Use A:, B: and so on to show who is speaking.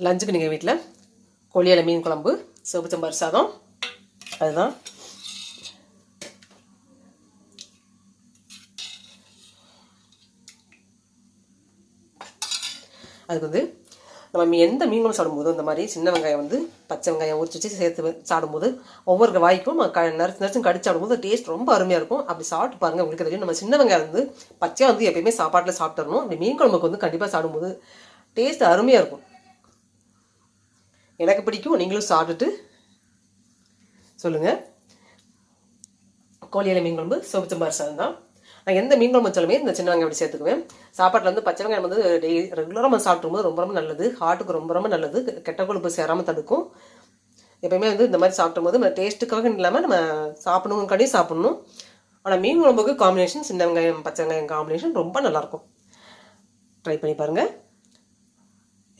A: லஞ்சுக்கு நீங்கள் வீட்டில் கொள்ளியலை மீன் குழம்பு, சிவப்பு சம்பார் சாதம், அதுதான். அதுக்கு வந்து நம்ம எந்த மீன் குழம்பு சாப்பிடும்போது இந்த மாதிரி சின்ன வெங்காயம் வந்து பச்சை வெங்காயம் உரிச்சு வச்சு சேர்த்து சாப்பிடும்போது ஒவ்வொரு வாய்க்கும் நரிச்சு நரிச்சும் கடிச்சு சாப்பிடும்போது டேஸ்ட் ரொம்ப அருமையாக இருக்கும். அப்படி சாப்பிட்டு பாருங்கள், உங்களுக்கு தெரியும். நம்ம சின்ன வெங்காயம் வந்து பச்சையாக வந்து எப்பயுமே சாப்பாட்டில் சாப்பிட்டுறணும். அப்படி மீன் குழம்புக்கு வந்து கண்டிப்பாக சாப்பிடும்போது டேஸ்ட் அருமையாக இருக்கும். எனக்கு பிடிக்கும், நீங்களும் சாப்பிட்டுட்டு சொல்லுங்கள். கோழியில மீன் குழம்பு, சிவப்பு சம்பார் சாதம் தான். நான் எந்த மீன் குழம்பு வச்சாலுமே இந்த சின்ன வெங்காயம் அப்படி சேர்த்துக்குவேன். சாப்பாட்டில் வந்து பச்சை வெங்காயம் வந்து ரெகுலராக நம்ம சாப்பிடும்போது ரொம்ப ரொம்ப நல்லது, ஹார்ட்டுக்கு ரொம்ப ரொம்ப நல்லது, கெட்ட கொழுப்பு சேராமல் தடுக்கும். எப்பயுமே வந்து இந்த மாதிரி சாப்பிடும்போது நம்ம டேஸ்ட்டுக்காக இல்லாமல் நம்ம சாப்பிடணுங்காண்டி சாப்பிடணும். ஆனால் மீன் குழம்புக்கு காம்பினேஷன் சின்ன வெங்காயம் பச்சை வெங்காயம் காம்பினேஷன் ரொம்ப நல்லாயிருக்கும். ட்ரை பண்ணி பாருங்கள்.